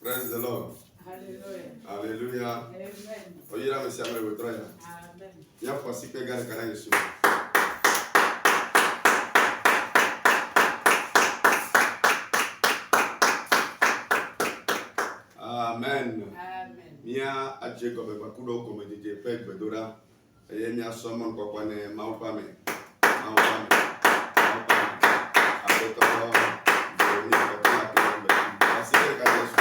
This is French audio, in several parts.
Praise the Lord. Hallelujah. Alléluia. Amen. Oyera me siame le troya. Amen. Ya kwasi pe gane kana Yesu. Amen. Amen. Mia adje ko be bakudo ko me dije pe gbedora. Eye mia somon ko kwane maupa me. Maupa me. Maupa me. Abeto ko ni ko la pe be. Asi pe gane Yesu.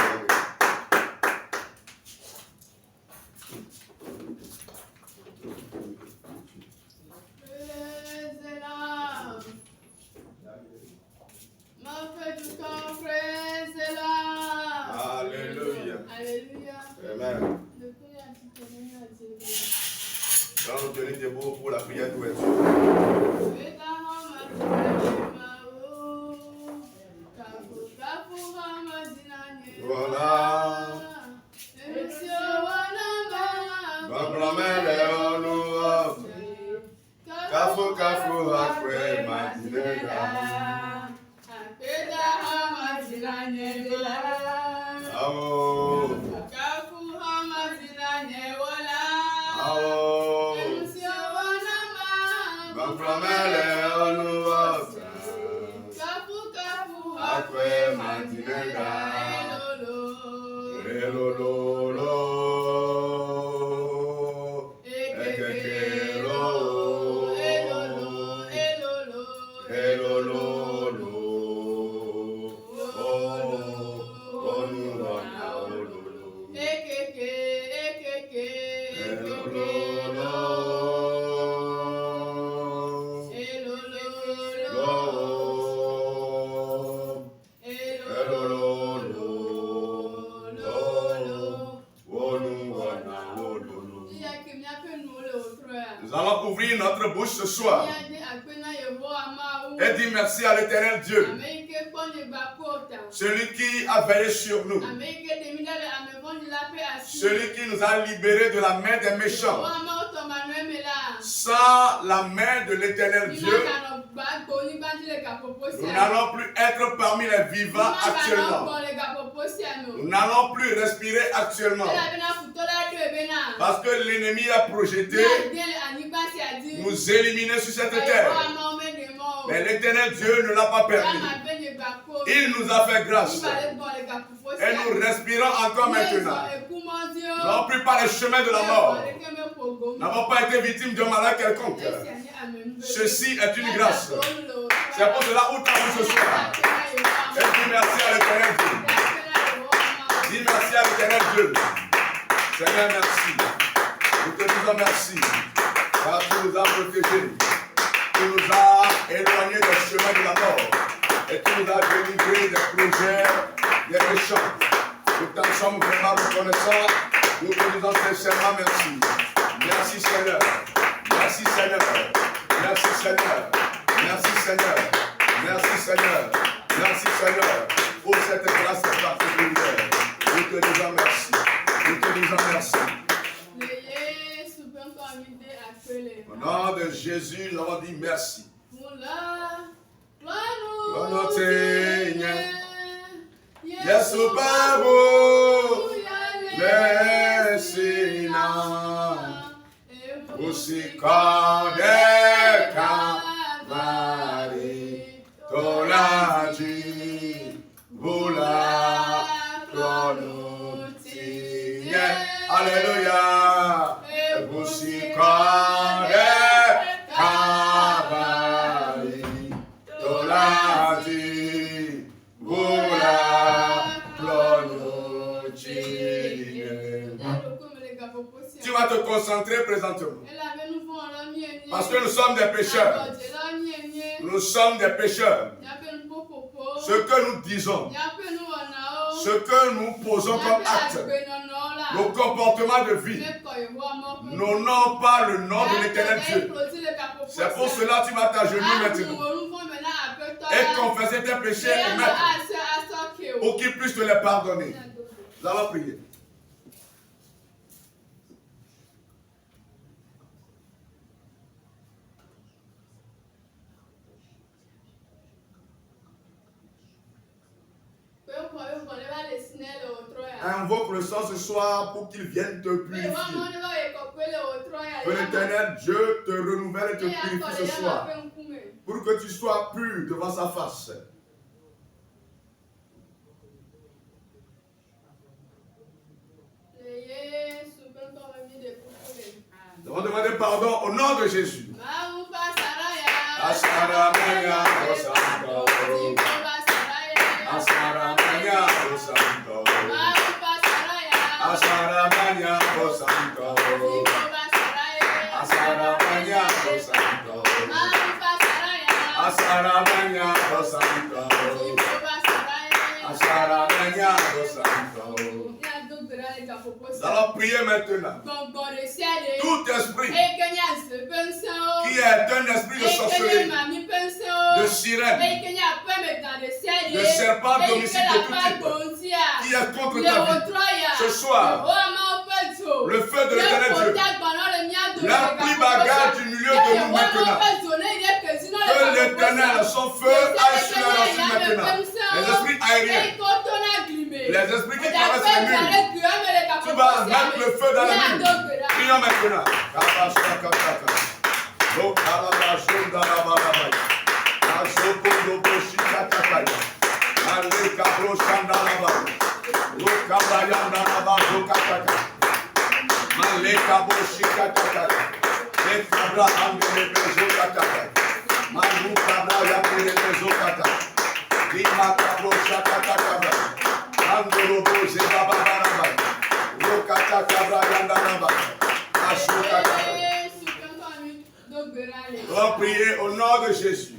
Amen. Donc, tenez debout pour la prière d'ouverture. Voilà. Nous allons ouvrir notre bouche ce soir et dire merci à l'Éternel Dieu, celui qui a veillé sur nous, celui qui nous a libérés de la main des méchants. Sans la main de l'Éternel Dieu, nous n'allons plus être parmi les vivants actuellement. Nous n'allons plus respirer actuellement. Parce que l'ennemi a projeté nous éliminer sur cette terre. Mais l'Éternel Dieu ne l'a pas permis. Il nous a fait grâce. Et nous respirons encore maintenant. Nous n'avons plus par le chemin de la mort. Nous n'avons pas été victimes d'un malheur quelconque. Ceci est une grâce. C'est pour cela où tu as vu ce soir. Et dis merci à l'Éternel Dieu. Dis merci à l'Éternel Dieu. Seigneur, merci. Nous te disons merci. Car tu nous as protégés. Tu nous as éloignés des chemins de la mort. Et tu nous as délivrés des projets des méchants. Nous t'en sommes vraiment reconnaissants. Nous te disons sincèrement merci. Merci Seigneur. Merci Seigneur. Merci Seigneur. Merci Seigneur. Merci Seigneur. Merci Seigneur. Pour cette grâce particulière. Nous te disons merci. Nous te disons merci. Au nom de Jésus, nous avons dit merci. Yesu Babu, Lesina, Usikade Kavari, Tolaji, Bula, Klonutinye, Alléluia, Usikade Kavari, Tolaji, Bula, Tu vas te concentrer présentement. Parce que nous sommes des pécheurs. Nous sommes des pécheurs. Ce que nous disons, ce que nous posons comme acte, nos comportements de vie, n'honorent pas le nom de l'Éternel Dieu. C'est pour cela que tu vas t'agenouiller maintenant et confesser tes péchés et mettre pour qu'il puisse te les pardonner. Nous allons prier. Invoque le sang ce soir pour qu'il vienne te purifier. Que l'Éternel Dieu te renouvelle et te purifie ce soir. Pour que tu sois pur devant sa face. Nous allons demander pardon au nom de Jésus. Asaramanya o santo, Asaramanya o santo, Asaramanya o santo, Asaramanya o santo, Asaramanya o santo. Nous allons prier maintenant. Tout esprit qui est un esprit de sorcellerie, de sirène, de serpent d'homicide de tout type, qui est contre ta vie, ce soir, le feu de l'Éternel Dieu, l'emplit bagarre du milieu de nous maintenant. Que l'Éternel, son feu, aille sur la racine maintenant. Les esprits aériens, les esprits qui traversent les murs, tu vas mettre le feu dans les murs. Prions maintenant. On va prier au nom de Jésus.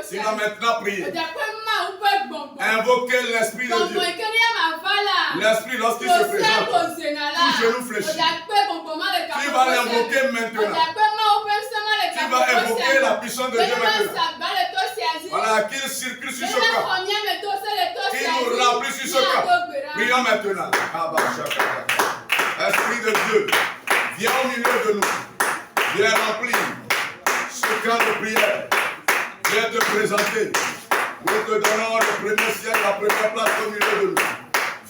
Sinon maintenant prier. Invoquer l'esprit de Dieu. L'esprit lorsqu'il se présente, tout genou fléchi. Tu vas l'invoquer maintenant. Tu vas invoquer la puissance de Dieu maintenant. Voilà, qu'il circule sur ce corps. Qu'il nous remplit sur ce corps. Prions maintenant. Esprit de Dieu, viens au milieu de nous. Viens remplir ce camp de prière. Viens te présenter. Nous te donnons le premier ciel, la première place au milieu de nous.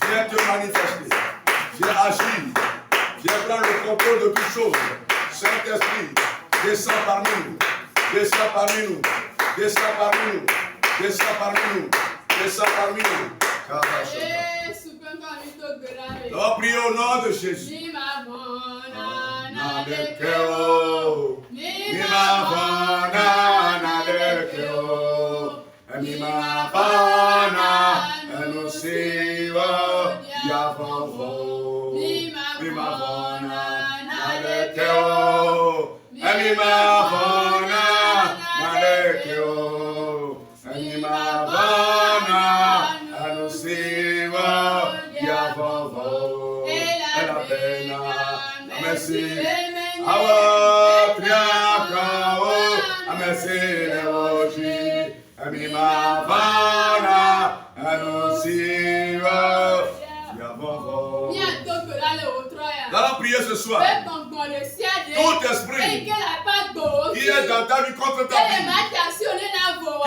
Viens te manifester. Viens agir. Viens prendre le contrôle de toutes choses. Saint-Esprit, descends parmi nous. Descends parmi nous. Descends parmi nous. Descends parmi nous. Descends parmi nous. Nous allons prier au nom de Jésus. Nous allons prier ce soir. Tout esprit qui est dans ta vie contre ta vie,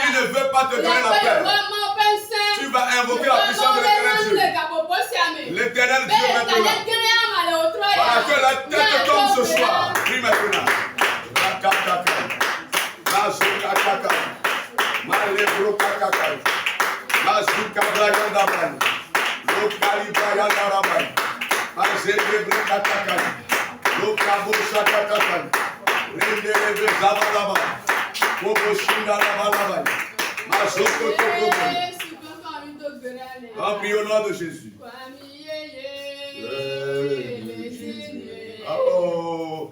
qui ne veut pas te donner la paix, tu vas invoquer la puissance de l'Éternel Dieu. L'Éternel Dieu maintenant. Voilà, que la tête tombe ce soir. Prie maintenant. La Mazuka kaka. Malebro kaka. Mazuka brayanda bani. Lokali brayanda rabani. Mazebre kaka. Lokabo kaka. Rendelebe zabalaba. Bobo shinda labalaba. Mazoko toko. En priant au nom de Jésus. Oh,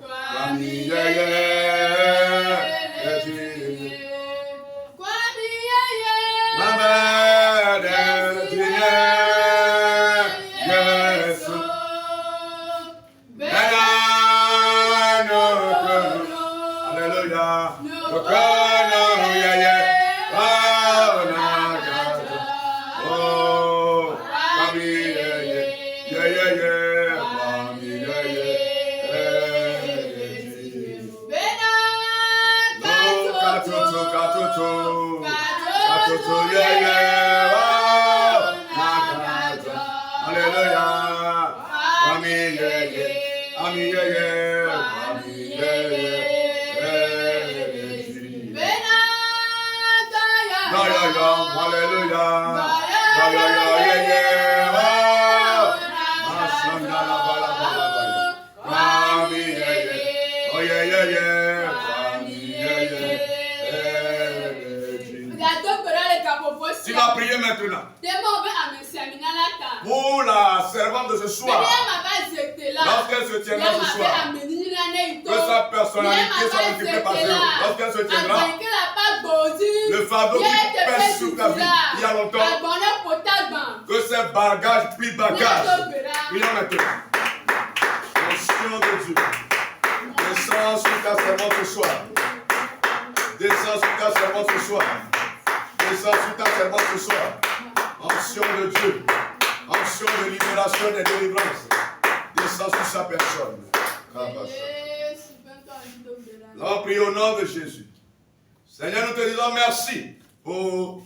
Tu vas prier maintenant pour la servante de ce soir. Lorsqu'elle se tiendra ce soir, que sa personnalité soit multipliée par zéro. Lorsqu'elle se tiendra, le fardeau qui pèse sur ta vie il y a longtemps, que ces bagages, plus bagages, prions maintenant. L'onction de Dieu, descends sur ta servante ce soir. Descends sur ta servante ce soir. Descends sur ta servante ce soir. Onction de Dieu. Onction de libération et de délivrance. Descends sur sa personne. Nous prions au nom de Jésus. Seigneur, nous te disons merci pour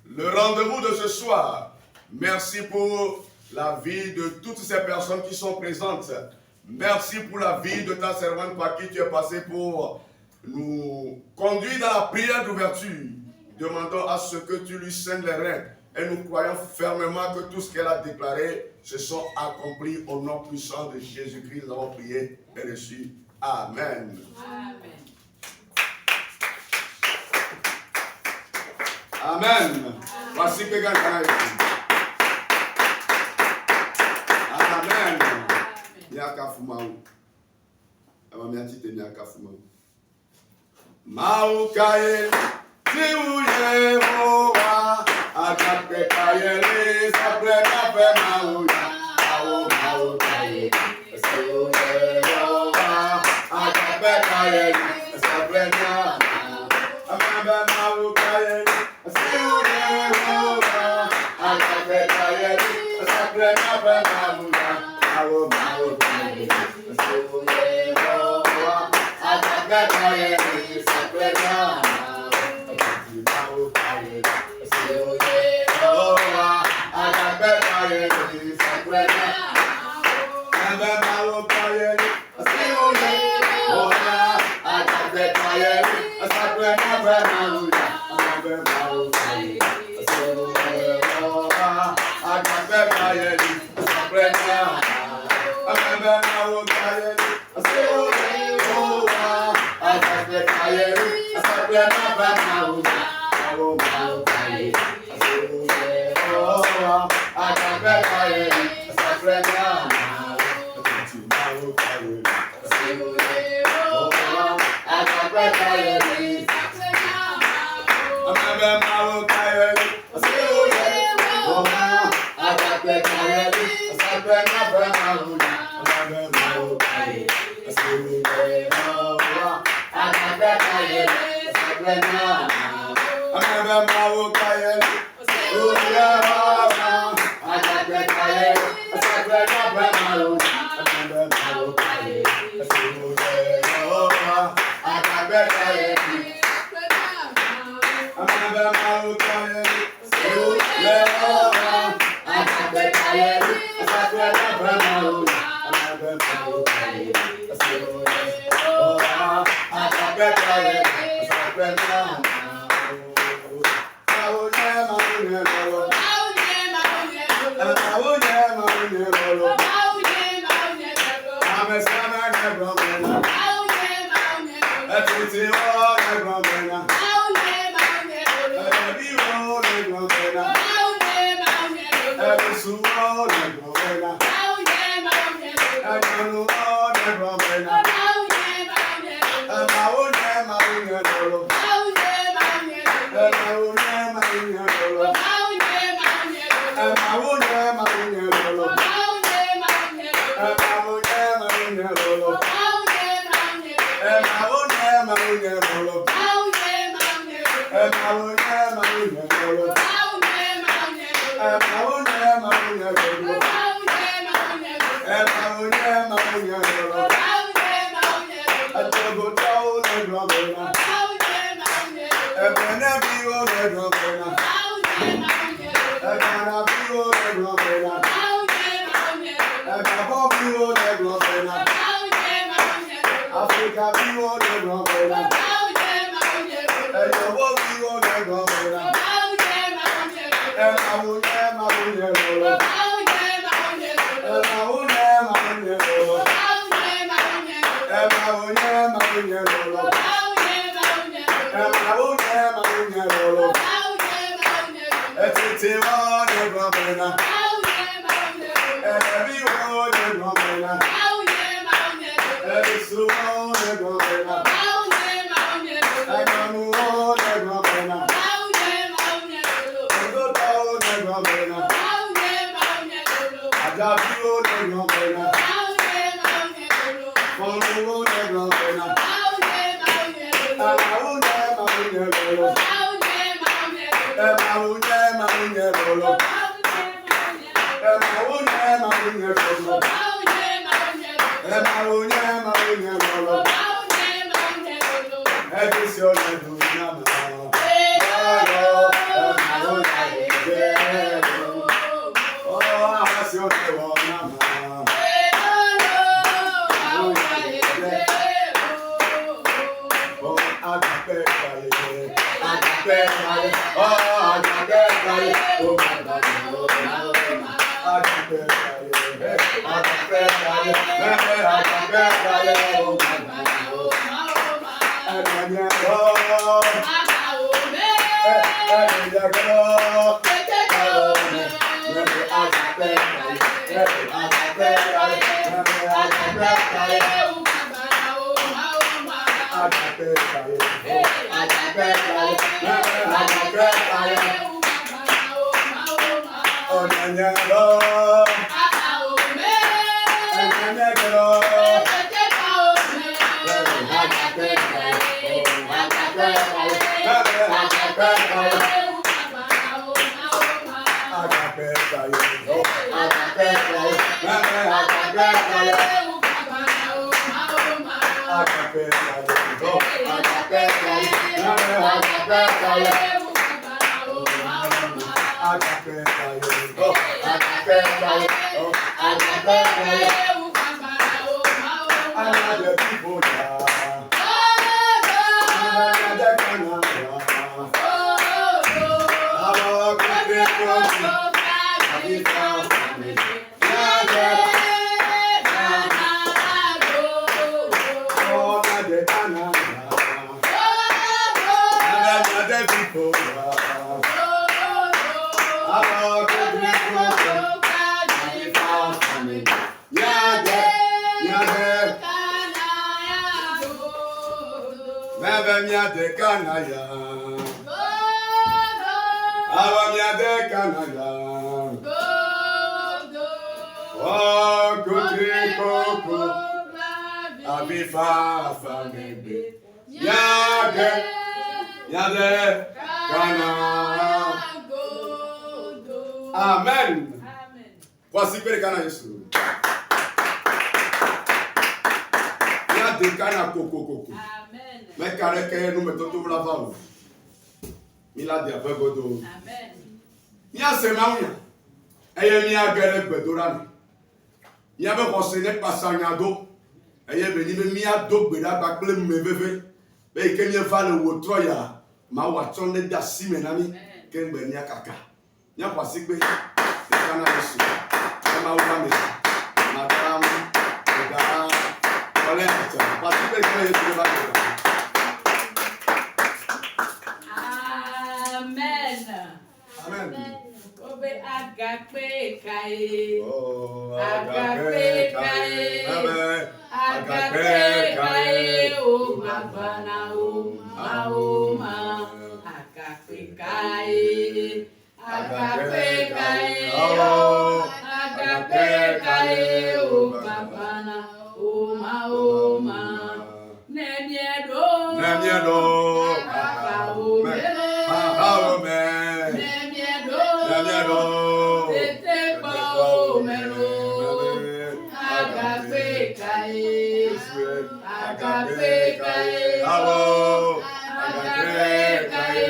le rendez-vous de ce soir. Merci pour la vie de toutes ces personnes qui sont présentes. Merci pour la vie de ta servante par qui tu es passé pour nous conduire dans la prière d'ouverture. Demandons à ce que tu lui scènes les reins. Et nous croyons fermement que tout ce qu'elle a déclaré se sont accomplis au nom puissant de Jésus-Christ. Nous avons prié et reçu. Amen. Amen. Voici que Amen. Maukaye, Tiuye Moa, Agape Kayele, Sabre Nape Mauya, Maukaye, Tiuye Moa, Agape Kayele, Sabre Nape Maukaye, Tiuye Moa, Agape Kayele, Sabre Nape Mauya, Maukaye, Tiuye Moa, Agape Kayele, Sabre Nape. Amen. Voici que le Ghana Yesu. Il y a des Ghana coco. Amen. Mais carré que nous mettons tout la voix. Il a des aveugles. Amen. Il y a ces maouya. Et il y a guerre bedorani. Il y a renseigné par Sanyado. Et il y a venu mis à dos beda bakle meveve. Mais il y a va le wotroya. Ma watchonne d'assi menami. Ken benia kaka. Il y a passé que Ghana Yesu. Ma oulame. Madame. Madame. Voilà. Parce que Ghana Yesu va le. Amen. Obe agape kae. Oh, agape kae. Agape kae. Oh, mabana oh, maoma. Agape kae. Agape kae. Oh, agape kae. Oh, mabana oh, maoma. Nemiedo. Nemiedo. Agape kae, alo, agape kae,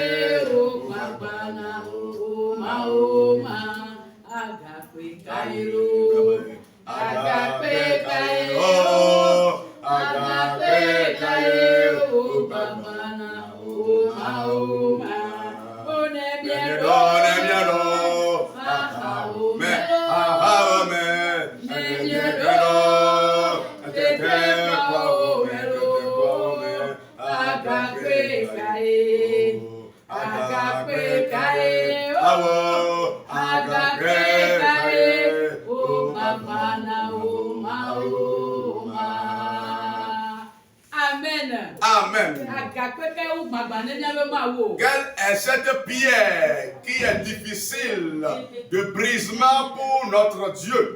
o mabana, o maoma, agape kae, agape kae, o agape kae, o mabana, o maoma, o nemiedo, agape kae, oh, agape kae, oh, mabana, oh, maoma. Amen. Amen. Quelle est cette pierre qui est difficile de brisement pour notre Dieu?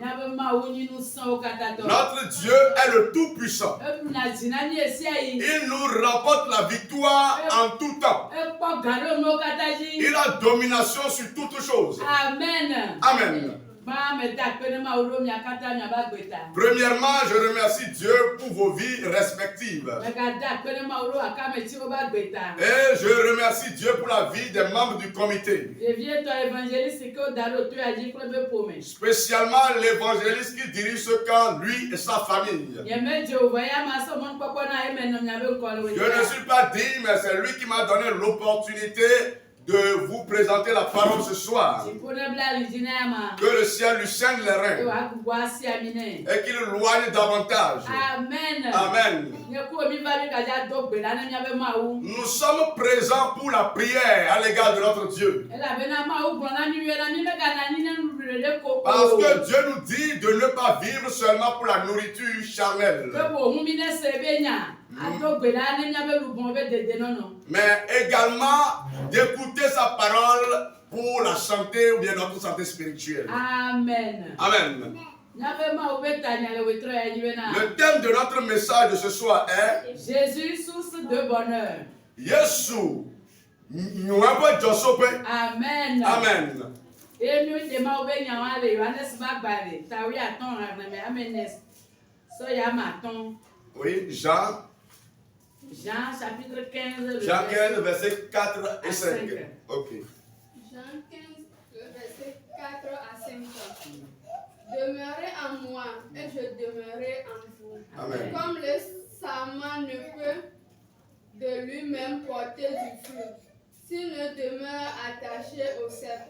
Notre Dieu est le Tout-Puissant. Il nous remporte la victoire en tout temps. Il a domination sur toutes choses. Amen. Amen. Premièrement, je remercie Dieu pour vos vies respectives. Et je remercie Dieu pour la vie des membres du comité. Spécialement l'évangéliste qui dirige ce camp, lui et sa famille. Je ne suis pas digne, mais c'est lui qui m'a donné l'opportunité de vous présenter la parole ce soir. Que le ciel lui saigne les reins et qu'il loigne davantage. Amen. Amen. Nous sommes présents pour la prière à l'égard de notre Dieu. Parce que Dieu nous dit de ne pas vivre seulement pour la nourriture charnelle, mais également d'écouter sa parole pour la santé ou bien notre santé spirituelle. Amen. Amen. Le thème de notre message de ce soir est Jésus, source de bonheur. Yesu, Amen. Amen. Oui, Jean chapitre 15, Jean 15, verset 4 et 5. Ok. Jean 15, verset 4 à 5. Demeurez en moi et je demeurerai en vous. Amen. Comme le sarment ne peut de lui-même porter du fruit s'il ne demeure attaché au cep,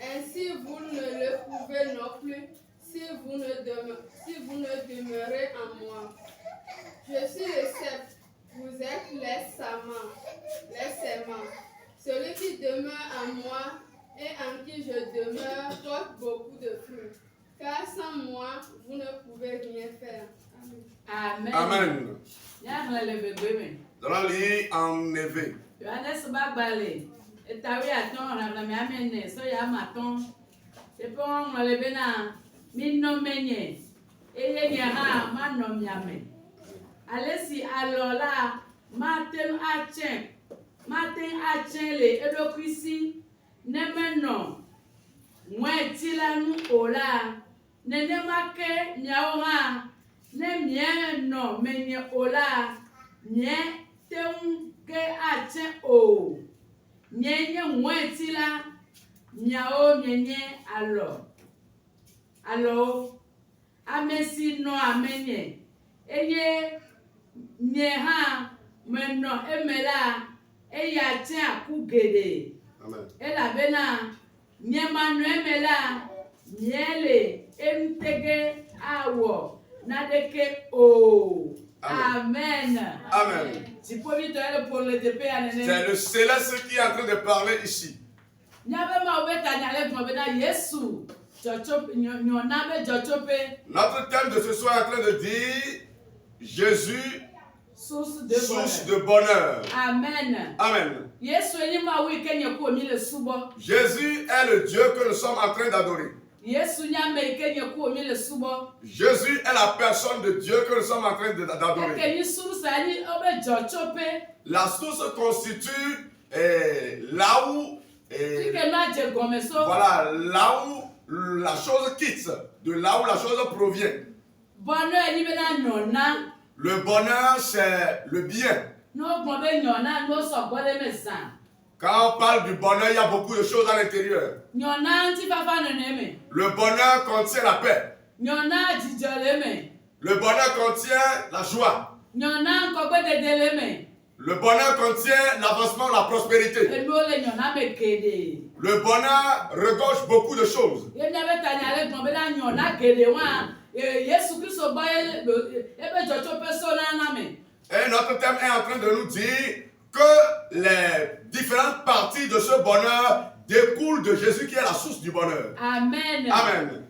ainsi vous ne le pouvez non plus si vous ne demeurez en moi. Je suis le cep, vous êtes les sarments. Celui qui demeure en moi et en qui je demeure porte beaucoup de fruits. Car sans moi, vous ne pouvez rien faire. Amen. Amen. Amen. Nous allons lire en éveil. Alesi alola maten achen le edokwisi nemeno mwetilanu ola nenemake nyaoha nemieno menye ola nye teunke achen o nyenye mwetila nyao nyenye alo amesi no amenye eye nyeha meno emela eya chen akugede. Amen. Ela bena nyemanu emela nyele emtege awo nadeke o. Amen. Amen. C'est le céleste qui est en train de parler ici. Notre thème de ce soir est en train de dire Jésus, source de bonheur. Amen. Amen. Jésus est le Dieu que nous sommes en train d'adorer. Jésus est la personne de Dieu que nous sommes en train d'adorer. La source constitue là où voilà, là où la chose quitte, de là où la chose provient. Le bonheur, c'est le bien. Quand on parle du bonheur, il y a beaucoup de choses à l'intérieur. Le bonheur contient la paix. Le bonheur contient la joie. Le bonheur contient l'avancement, la prospérité. Le bonheur regorge beaucoup de choses. Et notre thème est en train de nous dire que les différentes parties de ce bonheur découlent de Jésus qui est la source du bonheur. Amen. Amen.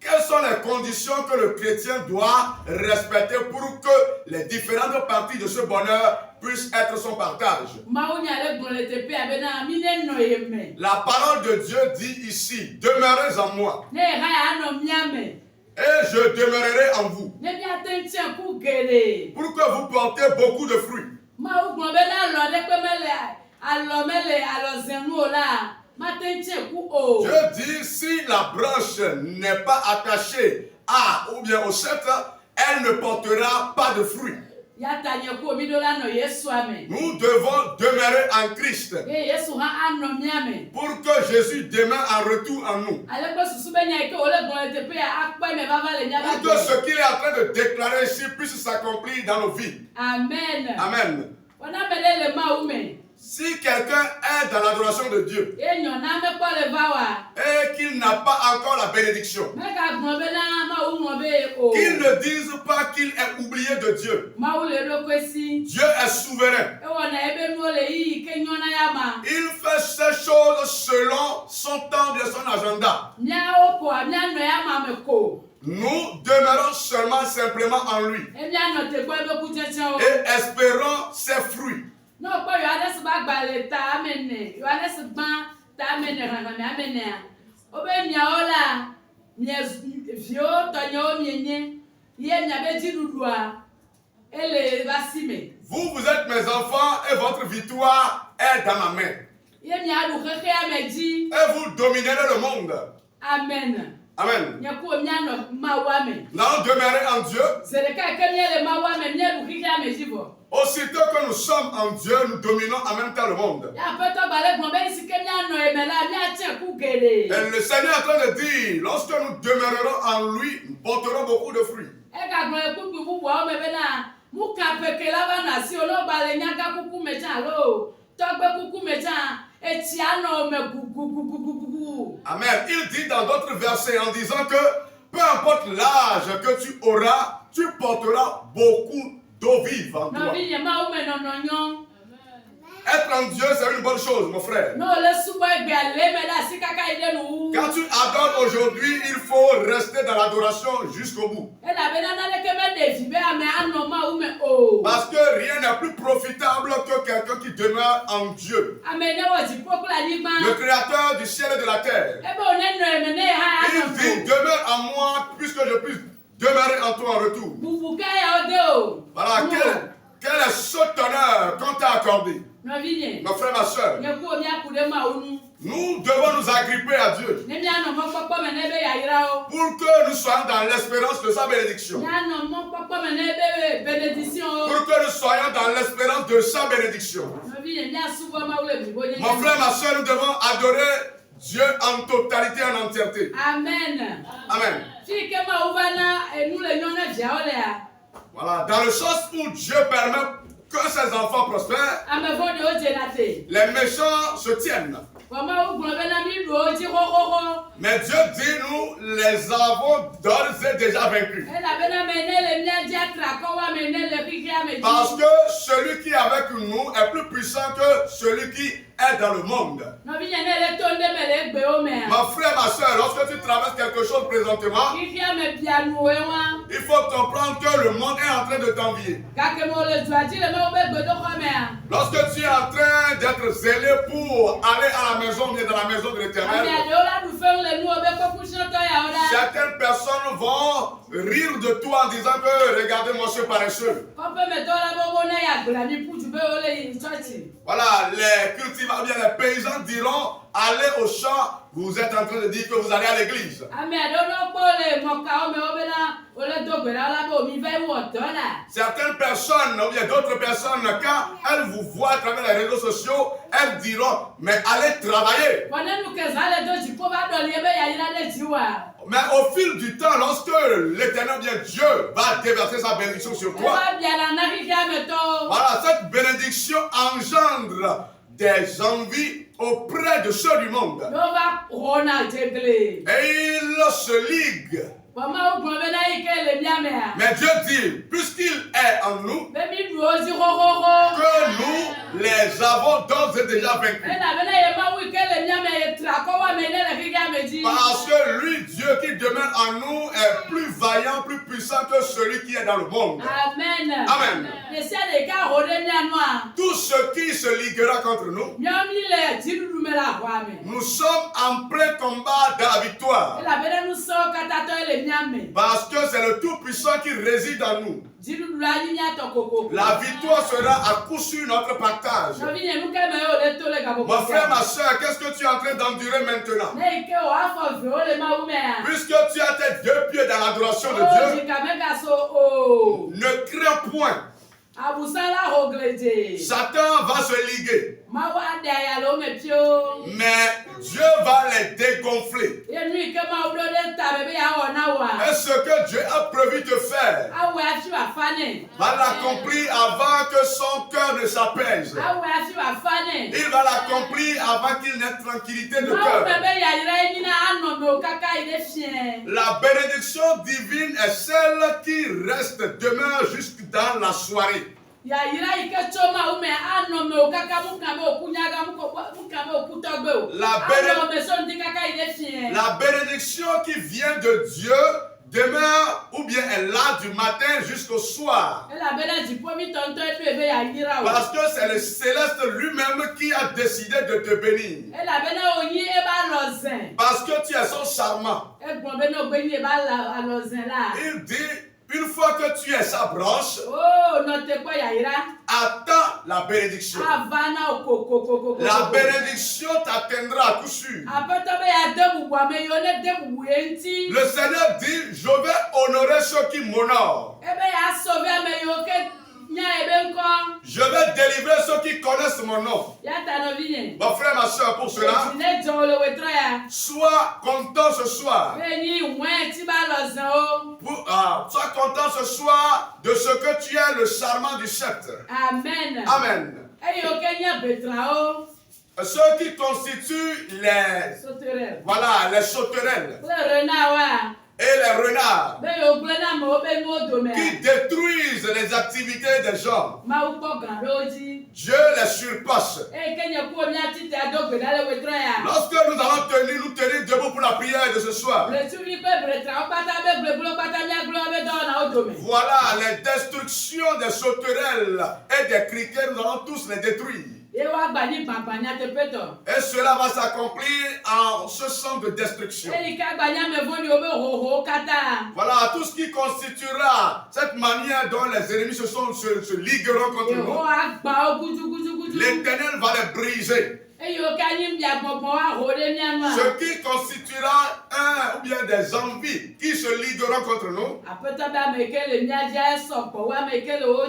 Quelles sont les conditions que le chrétien doit respecter pour que les différentes parties de ce bonheur puissent être son partage? La parole de Dieu dit ici, demeurez en moi. Et je demeurerai en vous. Pour que vous portez beaucoup de fruits. Je dis, si la branche n'est pas attachée à ou bien au sceptre, elle ne portera pas de fruits. Nous devons demeurer en Christ pour que Jésus demeure en retour en nous. Pour que ce qu'il est en train de déclarer ici puisse s'accomplir dans nos vies. Amen. Amen. Si quelqu'un est dans l'adoration de Dieu et qu'il n'a pas encore la bénédiction, qu'il ne dise pas qu'il est oublié de Dieu. Dieu est souverain. Il fait ces choses selon son temps et son agenda. Nous demeurons simplement en lui et espérons ses fruits. Vous êtes mes enfants et votre victoire est dans ma main. Et vous dominerez le monde. Amen. Amen. Nous allons demeurer en Dieu. Aussitôt que nous sommes en Dieu, nous dominons en même temps le monde. Et le Seigneur est en train de dire, lorsque nous demeurerons en lui, nous porterons beaucoup de fruits. Amen. Il dit dans d'autres versets en disant que peu importe l'âge que tu auras, tu porteras beaucoup d'eau vive en toi. Être en Dieu, c'est une bonne chose, mon frère. Quand tu adores aujourd'hui, il faut rester dans l'adoration jusqu'au bout. Parce que rien n'est plus profitable que quelqu'un qui demeure en Dieu. Le créateur du ciel et de la terre. Il dit, demeure en moi puisque je puisse demeurer en toi en retour. Voilà, quel est ce honneur qu'on t'a accordé? Ma frère, ma soeur, nous devons nous agripper à Dieu pour que nous soyons dans l'espérance de sa bénédiction. Pour que nous soyons dans l'espérance de sa bénédiction. Mon frère, ma soeur, nous devons adorer Dieu en totalité, en entièreté. Amen. Amen. Voilà, dans le sens où Dieu permet que ses enfants prospèrent, les méchants se tiennent. Mais Dieu dit, nous les avons d'ores et déjà vaincus. Parce que celui qui est avec nous est plus puissant que celui qui est dans le monde. Ma frère, ma soeur, lorsque tu traverses quelque chose présentement, il faut comprendre que le monde est en train de t'envier. Lorsque tu es en train d'être zélé pour aller à la maison, bien dans la maison de l'Éternel, certaines personnes vont rire de toi en disant que regardez-moi ce paresseux. Voilà, les cultivateurs, bien les paysans diront allez au champ, vous êtes en train de dire que vous allez à l'église. Certaines personnes, ou bien d'autres personnes, quand elles vous voient à travers les réseaux sociaux, elles diront mais allez travailler. Mais au fil du temps, lorsque l'Éternel, bien Dieu, va déverser sa bénédiction sur toi, voilà, cette bénédiction engendre des envies auprès de ceux du monde. Et ils se liguent. Mais Dieu dit, puisqu'il est en nous, que nous les avons d'ores et déjà vaincus. Parce que lui, Dieu qui demeure en nous, est plus vaillant, plus puissant que celui qui est dans le monde. Amen. Amen. Tout ce qui se liguera contre nous, nous sommes en plein combat de la victoire. Parce que c'est le Tout-Puissant qui réside en nous. La victoire sera à coup sûr notre partage. Mon frère, ma soeur, qu'est-ce que tu es en train d'endurer maintenant? Puisque tu as tes deux pieds dans l'adoration de Dieu, ne crains point. Satan va se liguer. Mais Dieu va les dégonfler. Et ce que Dieu a prévu de faire va l'accomplir avant que son cœur ne s'apaise. Il va l'accomplir avant qu'il n'ait tranquillité de cœur. La bénédiction divine est celle qui reste, demeure jusque dans la soirée. La bénédiction qui vient de Dieu demeure ou bien est là du matin jusqu'au soir. Parce que c'est le céleste lui-même qui a décidé de te bénir. Parce que tu es son charmant. Il dit, une fois que tu es sa branche, attends la bénédiction. La bénédiction t'atteindra à coup sûr. Le Seigneur dit, je vais honorer ceux qui m'honorent. Je vais délivrer ceux qui connaissent mon nom. Mon frère, ma soeur, pour cela, sois content ce soir. Sois content ce soir de ce que tu es le charmant du sceptre. Amen. Amen. Ceux qui constituent les sauterelles. Voilà, les sauterelles. Et les renards qui détruisent les activités des gens. Dieu les surpasse. Lorsque nous allons nous tenir debout pour la prière de ce soir, voilà les destructions des sauterelles et des criquets, nous allons tous les détruire. Et cela va s'accomplir en ce sens de destruction. Voilà tout ce qui constituera cette manière dont les ennemis se ligueront contre nous. L'Éternel va les briser. Ce qui constituera un ou bien des envies qui se ligueront contre nous.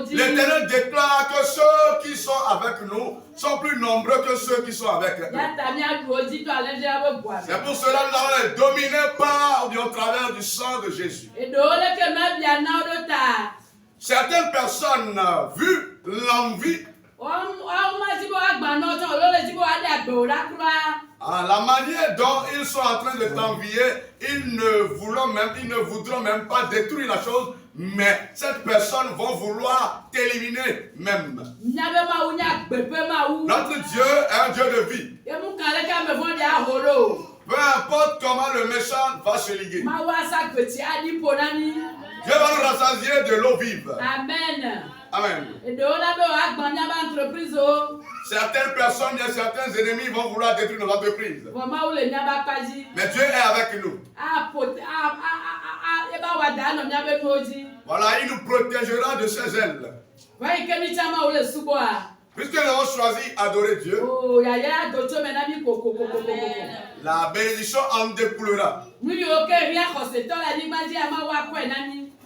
L'Éternel déclare que ceux qui sont avec nous sont plus nombreux que ceux qui sont avec eux. C'est pour cela que nous allons les dominer par ou bien au travers du sang de Jésus. Certaines personnes, vu l'envie, La manière dont ils sont en train de t'envier, ils ne voudront même pas détruire la chose, mais cette personne va vouloir t'éliminer même. Notre Dieu est un Dieu de vie. Peu importe comment le méchant va se liguer, Dieu va nous rassasier de l'eau vive. Amen. Amen. Certaines personnes, certains ennemis vont vouloir détruire nos entreprises. Mais Dieu est avec nous. Voilà, il nous protégera de ses ailes. Puisque nous avons choisi d'adorer Dieu, la bénédiction en découlera.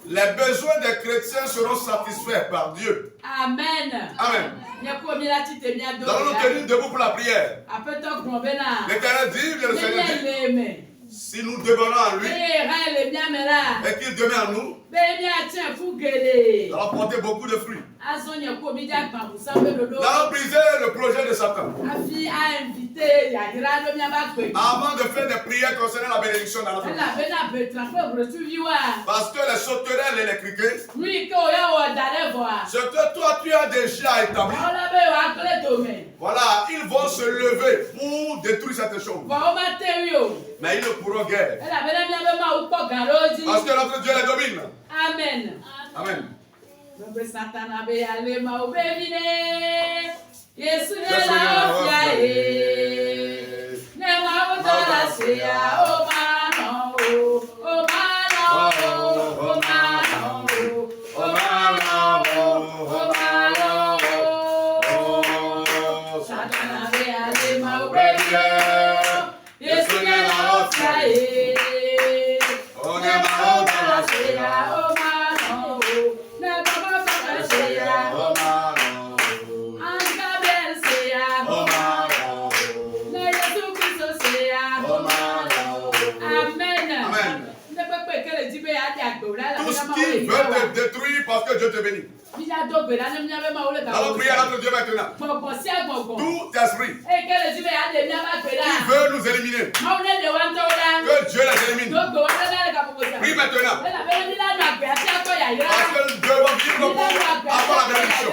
Les besoins des chrétiens seront satisfaits par Dieu. Amen. Amen. Nous allons nous tenir debout pour la prière. L'Éternel dit, le Seigneur dit, si nous demeurons en lui et qu'il demeure en nous, nous allons porter beaucoup de fruits. Nous allons briser le projet de Satan. Avant de faire des prières concernant la bénédiction dans notre vie. Parce que les sauterelles et les criquets, ce que toi tu as déjà établi, voilà, ils vont se lever pour détruire cette chose. Mais ils ne pourront guère. Parce que notre Dieu les domine. Amen. Amen. Tout ce qui veut te détruire parce que Dieu te bénit. Allons prier à notre Dieu maintenant. Tout esprit qui veut nous éliminer, que Dieu les élimine. Prie maintenant. Parce que nous devons vivre pour avoir la bénédiction.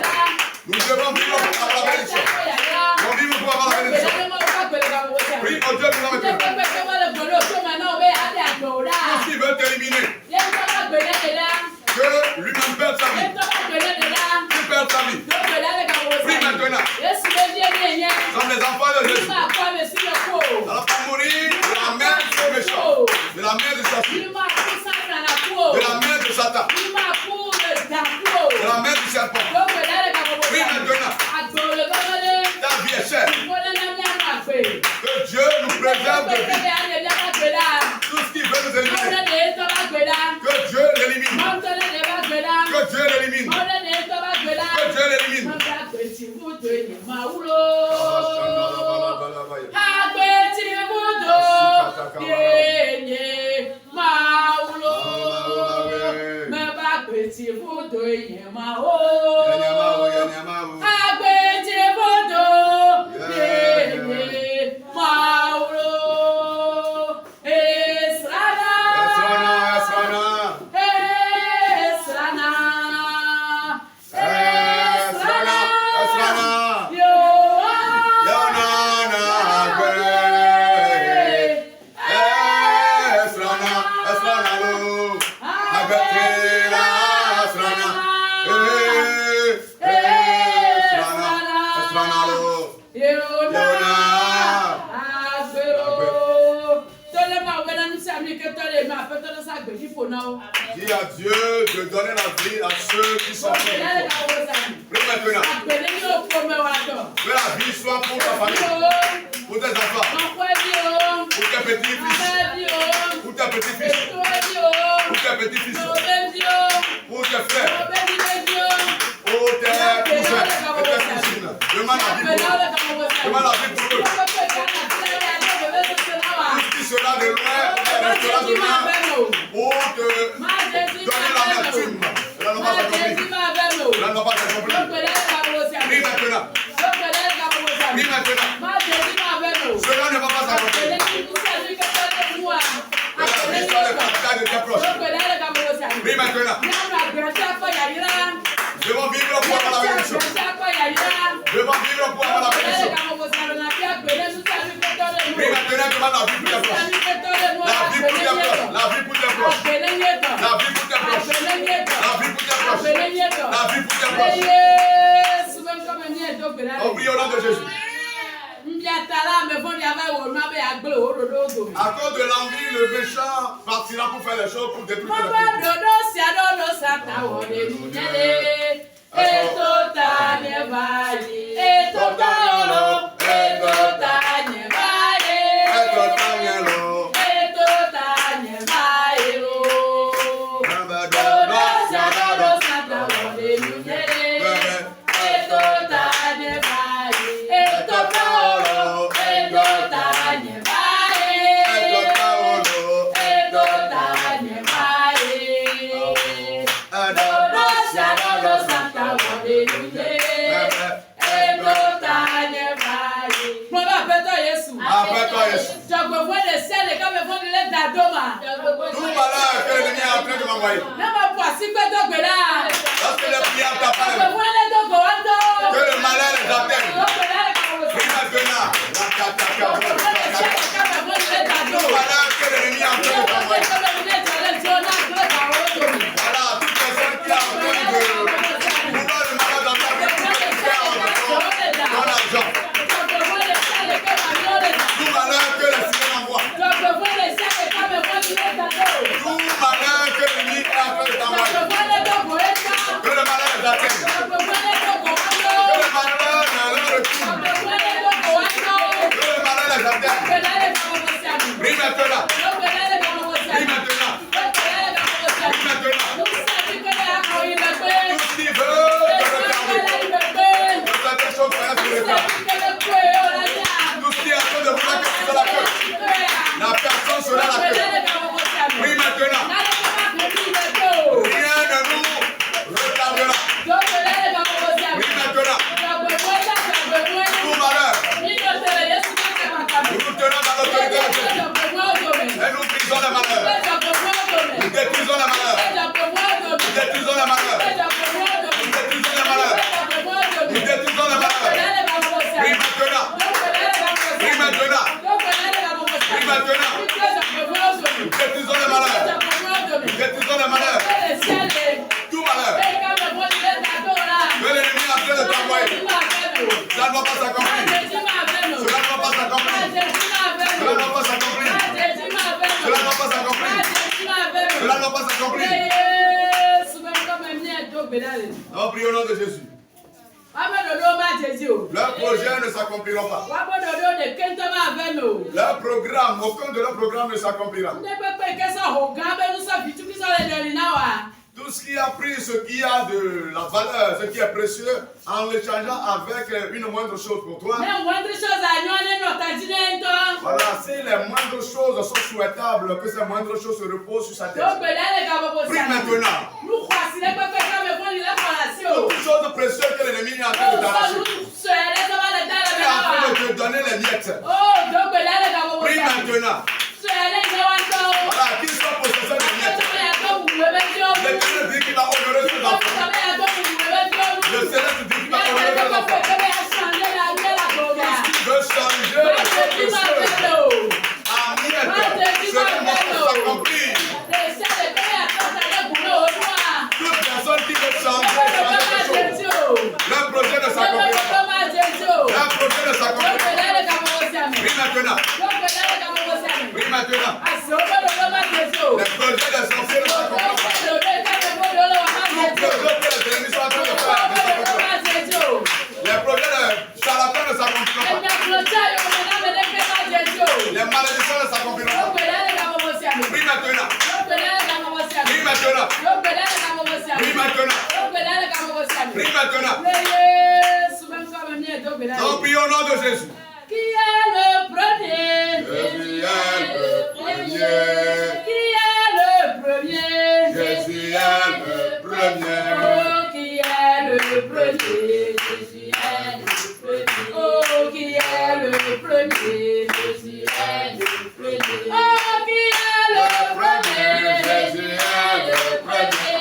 Nous devons vivre pour avoir la bénédiction. Nous vivons pour avoir la bénédiction. Prie au Dieu maintenant. Tout ce qui veut t'éliminer, que lui-même perde sa vie. Tu perds ta vie. Prie maintenant. Comme les enfants de Jésus. Nous allons pas mourir de la main du méchant, de la main du Satan, de la main de Satan, de la main du serpent. Prie maintenant. Ta vie est chère. Que Dieu nous préserve de vie. Tout ce qui veut nous éliminer, que Dieu l'élimine. Que Dieu l'élimine. Que Dieu l'élimine. Dis à Dieu de donner la vie à ceux qui sont prêts. Prie maintenant. Que la vie soit pour ta famille, pour tes enfants, pour tes petits-fils, pour tes petits-fils, pour tes petits-fils, pour tes frères, pour tes cousins et tes cousines. Demande la vie pour eux. Demande la vie pour eux. Tout ce qui sera de loin, restera de loin pour te donner l'amertume. Cela ne va pas s'accomplir. Cela ne va pas s'accomplir. Prie maintenant. Prie maintenant. Cela ne va pas s'accomplir. demande la vie pour tes proches. La vie pour tes proches. La vie pour tes proches. La vie pour tes proches. La vie pour tes proches. La vie pour tes proches. On prie au nom de Jésus. À cause de l'envie, le méchant partira pour faire les choses pour détruire le Tout malheur que l'ennemi est en train de m'envoyer. Lorsque les prières t'appellent, que le malheur les atteigne. Prie maintenant. Tout malheur que l'ennemi est en train de t'envoyer. Voilà, toute personne qui a en train de vouloir le malheur dans ta vie pour te faire ton argent. Tout malheur que le Seigneur envoie. Tout malheur que l'ennemi est en train de t'envoyer. Que le malheur les atteigne. Que le malheur les retourne. Que le malheur les atteigne. Prie maintenant. Prie maintenant. Prie maintenant. Tout ce qui veut te refermer. Que cette chose fasse se refermer. Tout ce qui est en train de vouloir que tu sois la queue. La personne sera la queue. Prie maintenant. Rien ne nous retardera. Prie maintenant. Tout malheur. Nous nous tenons dans l'autorité de Jésus. Et nous brisons le malheur. Nous détruisons le malheur. Nous détruisons le malheur. Nous détruisons le malheur. Nous détruisons le malheur. Prie maintenant. Prie maintenant. Prie maintenant. Nous détruisons le malheur. Nous détruisons le malheur. Tout malheur. Que l'ennemi est en train de t'envoyer. Ça ne va pas s'accomplir. Cela ne va pas s'accomplir. Cela ne va pas s'accomplir. Cela ne va pas s'accomplir. Cela ne va pas s'accomplir. Non, prions au nom de Jésus. Leurs projets ne s'accompliront pas. Leur programme, aucun de leurs programmes ne s'accomplira. Tout ce qui a pris, ce qui a de la valeur, ce qui est précieux, en l'échangeant avec une moindre chose pour toi. Voilà, si les moindres choses sont souhaitables, que ces moindres choses se reposent sur sa tête. Prie maintenant. Toutes choses précieuses que l'ennemi est en train de t'arracher. Il est en train de te donner les miettes. Prie maintenant. Voilà, qui sont possesseurs de miettes. L'Éternel dit qu'il va honorer ses enfants. Le Seigneur te dit qu'il va honorer ses enfants. Qui veut changer les choses précieuses en miettes, cela va s'accomplir. Toute personne qui veut changer les choses, leur projet ne s'accomplira pas. Leur projet ne s'accomplira pas. Prie maintenant. Prie maintenant. Les projets des sorciers ne s'accompliront pas. Tout projet que les ennemis sont en train de faire ne s'accomplira pas. Les projets des charlatans ne s'accompliront pas. Les malédictions ne s'accompliront pas. Prie maintenant. Prie maintenant. Prie maintenant. Prie maintenant. Donc prions au nom de Jésus. Qui est le premier? Jésus est le premier. Qui est le premier? Jésus est le premier. Oh, qui est le premier? Jésus est le premier. Oh, qui est le premier? Jésus est le premier. Oh, qui est le premier? Jésus est le premier.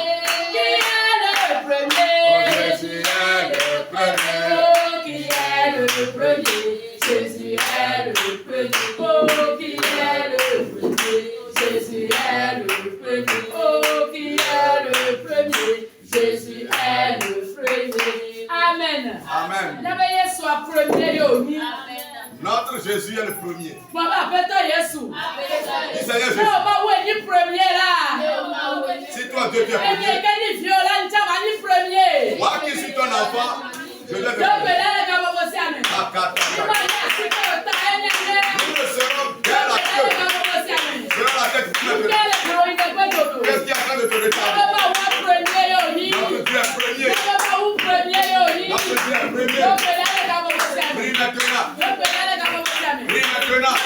Qui est le premier? Oh, Jésus est le premier. Oh, qui est le premier? Jésus est le premier. Oh, qui Notre Jésus est le premier. Baba Peter Yesu. Dis Seigneur Jésus. Baba ouais ni premier là. Si toi Dieu tu es premier. Et quel violent tu vas ni premier. Moi qui suis ton enfant, je vais te premier. Nous le serons dès la queue. Dès la tête. Qu'est-ce qui est en train de te retarder? Notre Dieu est premier. Notre Dieu est premier. Prie maintenant. Prie maintenant.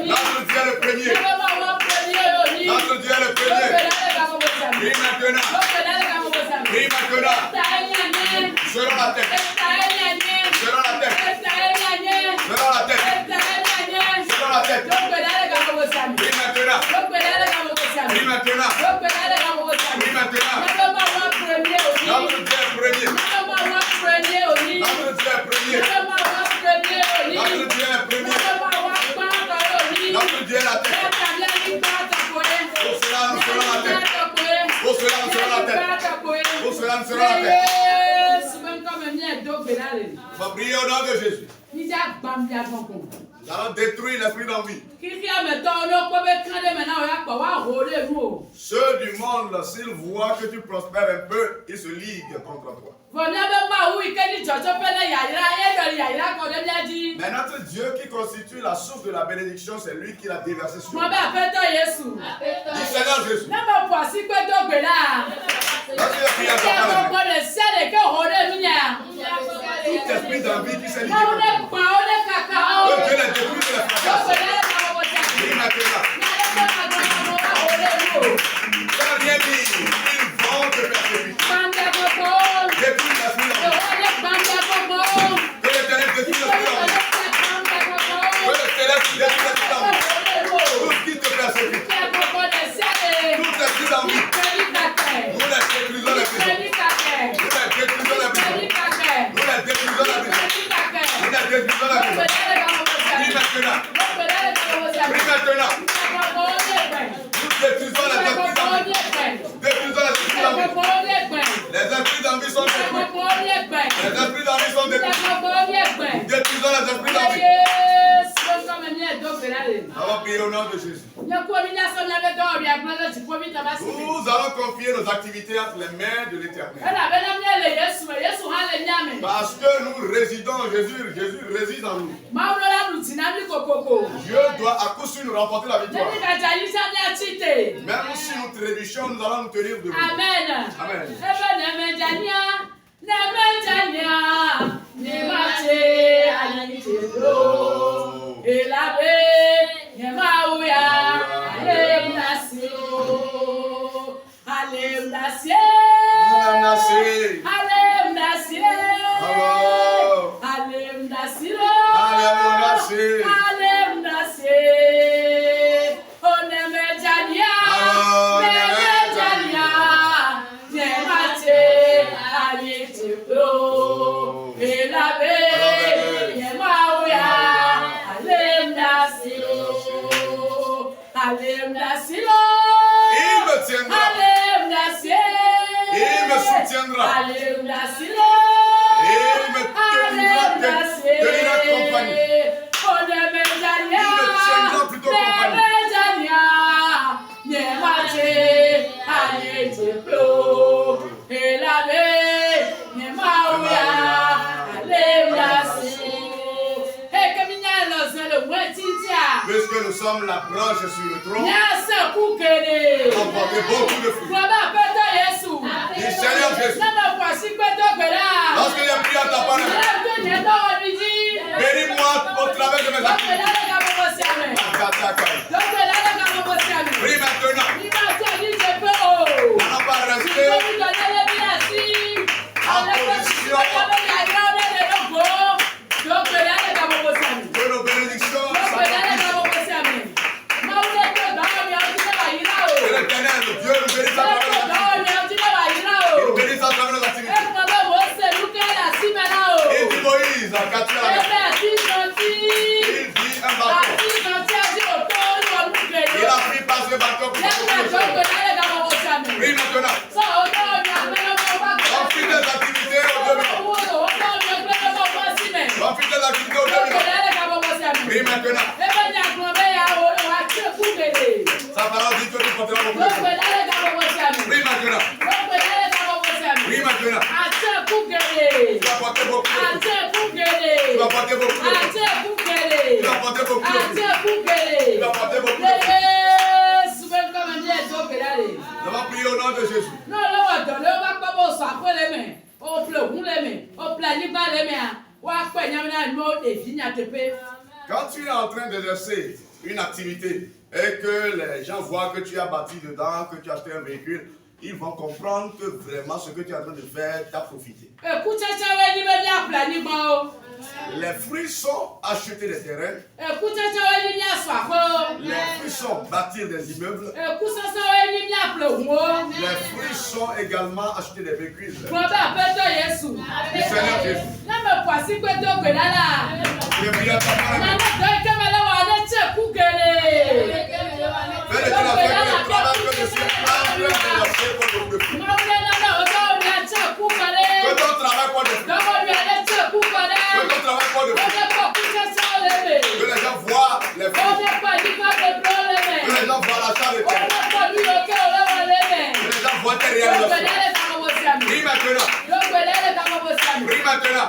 Notre Dieu est le premier. Notre Dieu est le premier. Prie maintenant. Prie maintenant. Serons la tête. Serons la tête. Serons la tête. Serons la tête. Prie maintenant. Prie maintenant. Prie maintenant. Notre Dieu est premier. Notre Dieu est premier. Notre Dieu est premier. Notre Dieu est la tête. Pour cela, nous serons la tête. Pour cela, nous serons la tête. Pour cela, nous serons la tête. On va prier au nom de Jésus. Nous allons détruire l'esprit d'envie. Ceux du monde, s'ils voient que tu prospères un peu, ils se liguent contre toi. Mais notre Dieu qui constitue la source de la bénédiction, c'est lui qui l'a déversé sur nous. Dis Seigneur Jésus. Tout esprit d'envie qui s'est ligué contre toi. Que Dieu les détruit de la fracasse. Dis maintenant. Quand rien dit, ils vont te persécuter. Détruis l'esprit d'envie. Que l'Éternel détruise l'esprit d'envie. Que le céleste détruise l'esprit d'envie. Tout ce qui te persécute. Tout esprit d'envie. Nous les détruisons les prisons. Nous les détruisons les prisons. Nous les détruisons les prisons. Nous les détruisons les prisons. Dis maintenant. Prie maintenant. Nous détruisons les esprits d'envie. Détruisons les esprits d'envie. Les esprits d'envie sont détruits. Les esprits d'envie sont détruits. Détruisons les esprits d'envie. On va prier au nom de Jésus. Nous allons confier nos activités entre les mains de l'Éternel. Parce que nous résidons en Jésus, Jésus réside en nous. Dieu doit à coup sûr nous remporter la victoire. Même si nous trébuchons, nous allons nous tenir debout. Amen. Amen. Il me soutiendra. Il me tenira compagnie. Il me tiendra plutôt compagnie. Puisque nous sommes la branche sur le tronc, emporter beaucoup de fruits. Dis Seigneur Jésus, lorsque j'ai prié à ta parole, bénis-moi au travers de mes activités. Prie maintenant. On n'a pas resté en position que nos bénédictions s'accomplissent. Que l'Éternel, le Dieu, nous bénisse à travers nos activités. Il nous bénisse à travers nos activités. Et dit Moïse, à Katia, maintenant. Sa parole dit que tu porteras beaucoup de fruits. Prie maintenant. Prie maintenant. Tu vas porter beaucoup de fruits. Tu vas porter beaucoup de fruits. Tu vas porter beaucoup de fruits. Tu vas porter beaucoup de fruits. Nous allons prier au nom de Jésus. Quand tu es en train d'exercer une activité et que les gens voient que tu as bâti dedans, que tu as acheté un véhicule, ils vont comprendre que vraiment ce que tu es en train de faire t'a profité. Les fruits sont acheter des terrains. Les fruits sont bâtir des immeubles. Les fruits sont également acheter des véhicules. Du Seigneur Jésus. Fais le travail que je suis en train de lancer pour le fruit. Que ton travail pour le fruit. Que les gens voient les fruits. Que les gens voient l'achat de terre. Que les gens voient tes réalisations. Prie maintenant. Prie maintenant.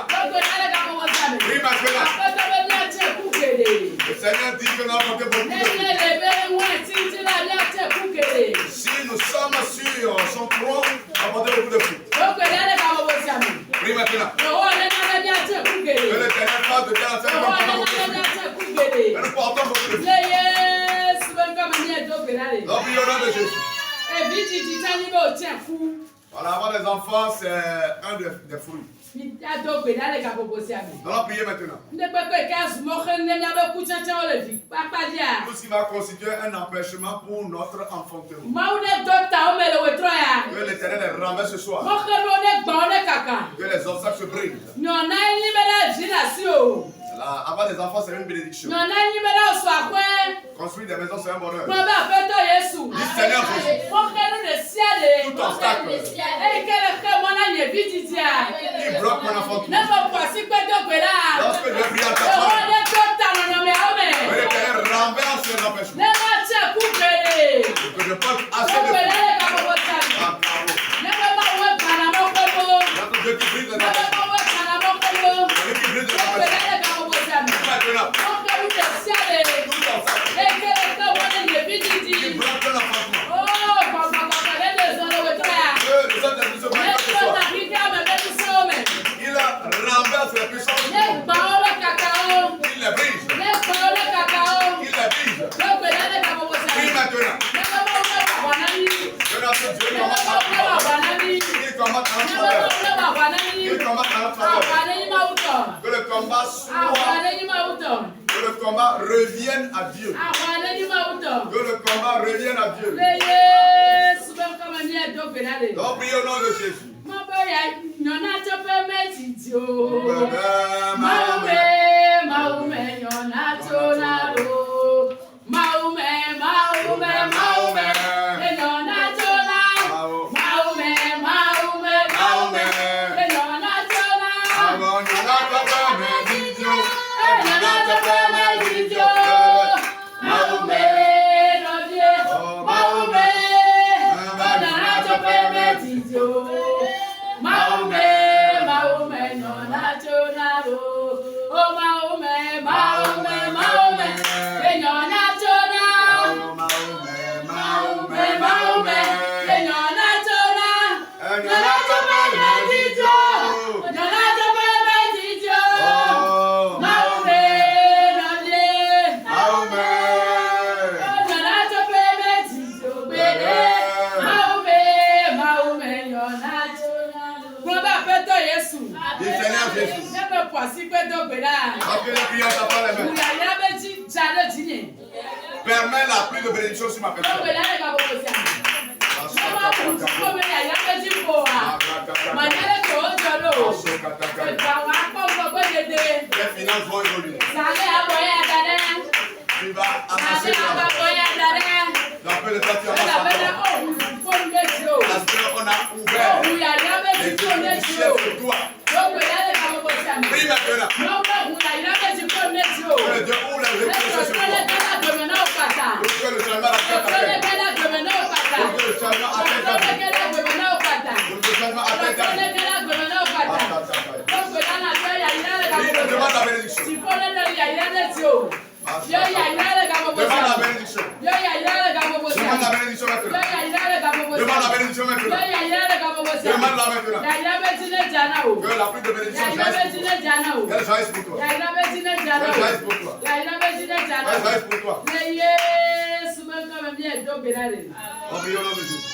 Prie maintenant. Le Seigneur dit que nous avons porté beaucoup de fruits. Si nous sommes sur son trône, nous avons porté beaucoup de fruits. Prie maintenant. Que le Seigneur fasse de terre en terre. Et nous portons beaucoup de fruits. Nous prions au nom de Jésus. Voilà, avoir des enfants, c'est un des fruits. Nous allons prier maintenant. Tout ce qui va constituer un empêchement pour notre enfantement. Que l'Éternel les renverse ce soir. Que les obstacles se brisent. Avoir des enfants, c'est une bénédiction. Construire des maisons, c'est un bonheur. Du Seigneur Jésus. Tout obstacle qui bloque mon enfantement. Lorsque je prie à ta parole, que l'Éternel renverse ces empêchements. Que je porte assez de fruits. Notre Dieu qui brise les empêchements. Dieu qui brise les empêchements. Maintenant, tout obstacle qui bloque mon enfantement. Il renverse les puissances du monde. Il les brise. Il les brise. Prie maintenant. Que notre Dieu combatte à notre faveur. Il combatte à notre faveur. Il combatte à notre faveur. Que le combat soit. Que le combat revienne à Dieu. Que le combat revienne à Dieu. Donc prions au nom de Jésus. Permets la pluie de bénédiction sur ma personne. Les finances vont évoluer. Tu vas amasser de l'argent. Dans peu de temps, tu amasses parce qu'on a ouvert les yeux du ciel sur toi. Prie maintenant. Que le Dieu ouvre les yeux sur Demande la bénédiction. Demande la bénédiction maintenant. Demande la bénédiction maintenant. Demande-la maintenant. Que la pluie de bénédiction qu'elle jaillisse pour toi. Qu'elle jaillisse pour toi. Qu'elle jaillisse pour toi. En priant au nom de Jésus.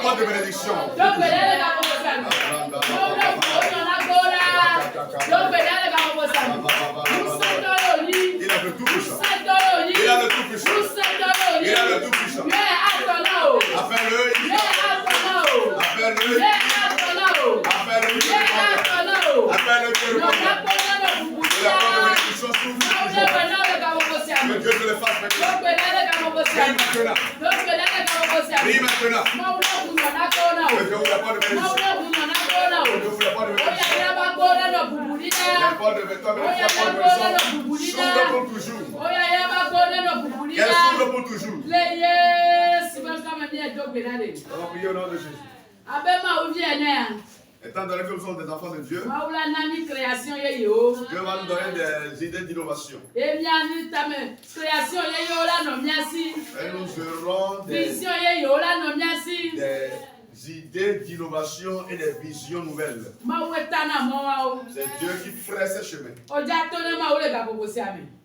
Pas de bénédiction. Il a le tout puissant. Il a le tout puissant. Il a le tout puissant. Appelle-le. Appelle-le. Appelle-le. Appelle-le. La porte de bénédiction s'ouvre. Que Dieu te le fasse maintenant. Prie maintenant. Que Dieu ouvre la porte de bénédiction. Que Dieu ouvre la porte de bénédiction. La porte de bénédiction s'ouvre pour toujours. Elle s'ouvre pour toujours. On va prier au nom de Jésus. Étant donné que nous sommes des enfants de Dieu, Dieu va nous donner des idées d'innovation. Et nous aurons des idées d'innovation et des visions nouvelles. C'est Dieu qui ferait ces chemins.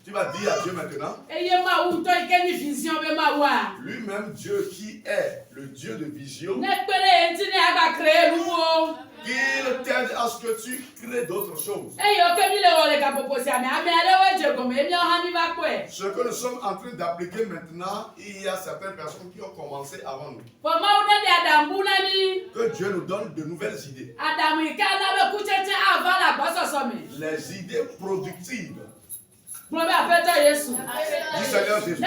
Tu vas dire à Dieu maintenant. Lui-même, Dieu qui est le Dieu de vision, qu'il t'aide à ce que tu crées d'autres choses. Ce que nous sommes en train d'appliquer maintenant, il y a certaines personnes qui ont commencé avant nous. Que Dieu nous donne de nouvelles idées. Les idées productives. Dis Seigneur Jésus.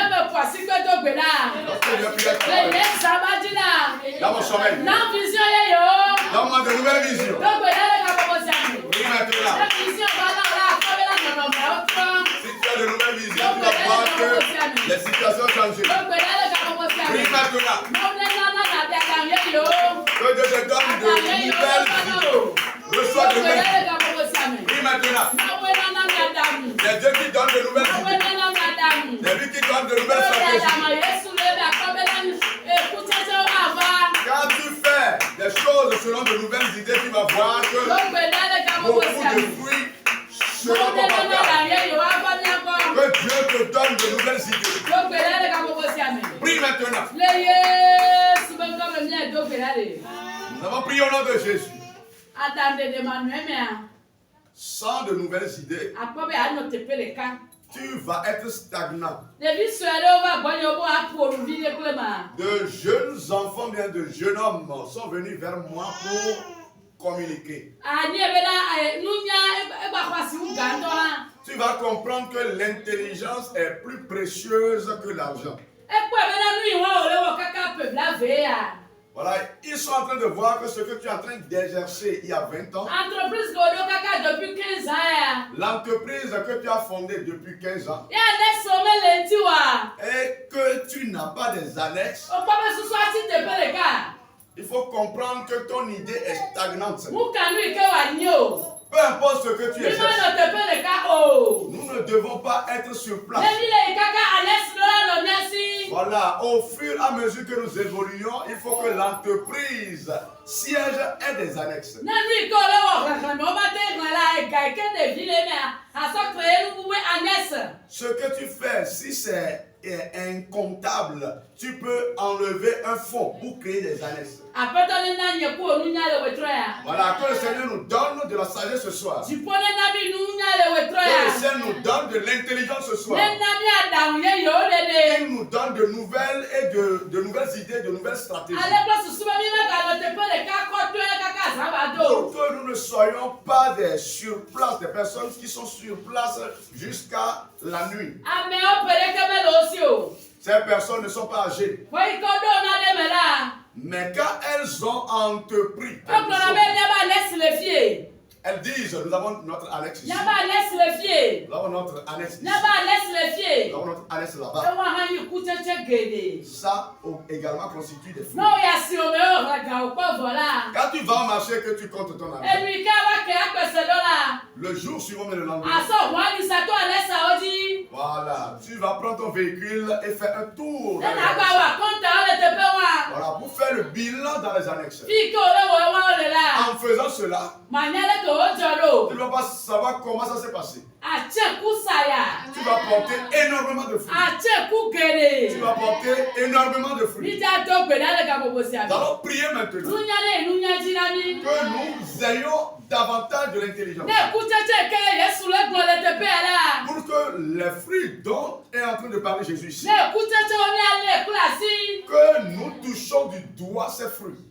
Dans mon sommeil. Donne-moi de nouvelles visions. Oui, maintenant. Si tu as de nouvelles visions, tu vas voir que les situations changent. Oui, maintenant. Que Dieu te donne de nouvelles visions. Reçois de nouvelles visions. Oui, maintenant. C'est Dieu qui donne de nouvelles idées. C'est lui qui donne de nouvelles stratégies. Quand tu fais des choses selon de nouvelles idées, tu vas voir que beaucoup de fruits seront comparables. Que Dieu te donne de nouvelles idées. Prie maintenant. Nous avons prié au nom de Jésus. Sans de nouvelles idées, tu vas être stagnant. De jeunes enfants, bien de jeunes hommes sont venus vers moi pour communiquer. Tu vas comprendre que l'intelligence est plus précieuse que l'argent. Voilà, ils sont en train de voir que ce que tu es en train d'exercer il y a 20 ans, l'entreprise que tu as fondée depuis 15 ans, et que tu n'as pas des annexes, il faut comprendre que ton idée est stagnante. Peu importe ce que tu exerces, nous ne devons pas être sur place. Voilà, au fur et à mesure que nous évoluons, il faut que l'entreprise siège ait des annexes. Ce que tu fais, si c'est incomptable, tu peux enlever un fonds pour créer des annexes. Voilà, que le Seigneur nous donne de la sagesse ce soir. Que le Seigneur nous donne de l'intelligence ce soir. Il nous donne de nouvelles et de nouvelles idées, de nouvelles stratégies. Pour que nous ne soyons pas des sur place, des personnes qui sont sur place jusqu'à la nuit. Ces personnes ne sont pas âgées. Mais quand elles ont entrepris, elles disent, nous avons notre annexe ici. Nous avons notre annexe ici. Nous avons notre annexe là-bas. Ça également constitue des fruits. Quand tu vas au marché que tu comptes ton argent, le jour suivant mais le lendemain, voilà, tu vas prendre ton véhicule et faire un tour. Voilà, pour faire le bilan dans les annexes. En faisant cela, tu ne vas pas savoir comment ça s'est passé. Tu vas porter énormément de fruits. Tu vas porter énormément de fruits. Nous allons prier maintenant que nous ayons davantage de l'intelligence. Pour que les fruits dont est en train de parler Jésus ici, que nous touchons du doigt ces fruits.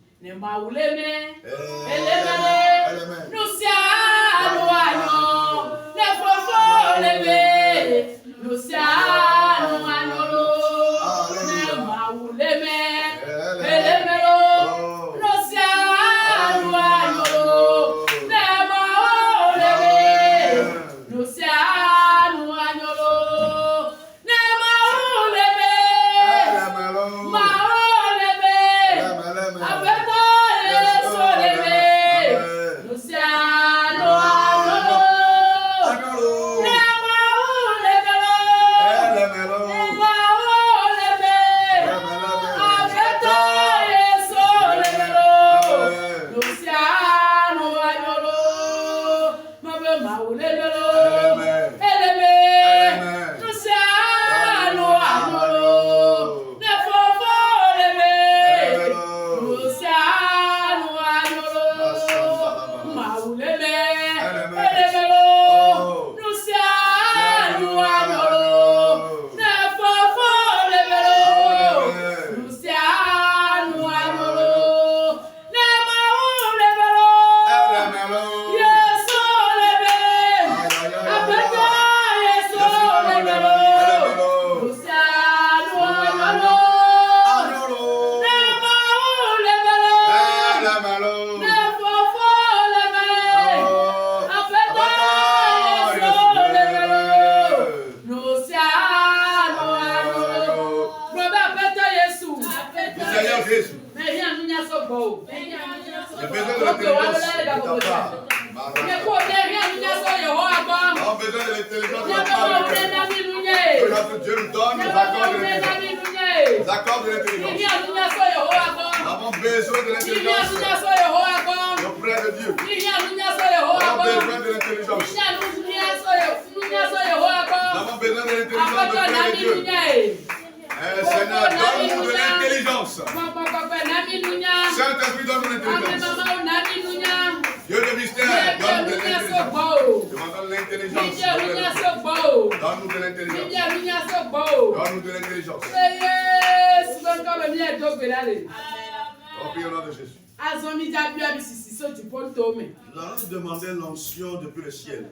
Nous allons nous demander l'onction depuis le ciel.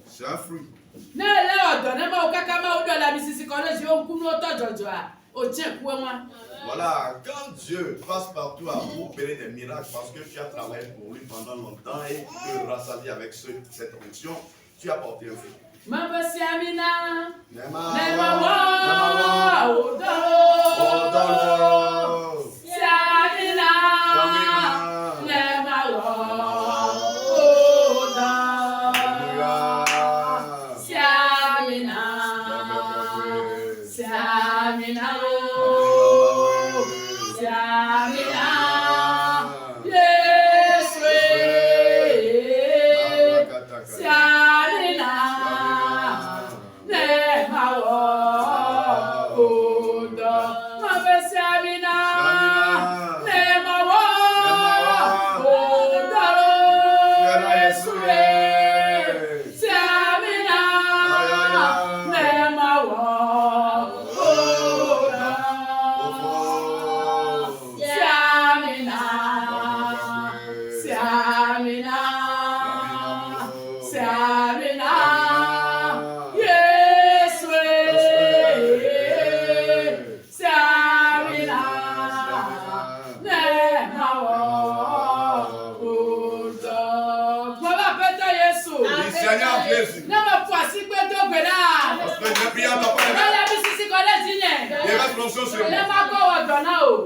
C'est un fruit. Voilà, quand Dieu passe partout à vous opérer des miracles parce que tu as travaillé pour lui pendant longtemps et tu te rassasies avec cette onction, tu as porté un fruit.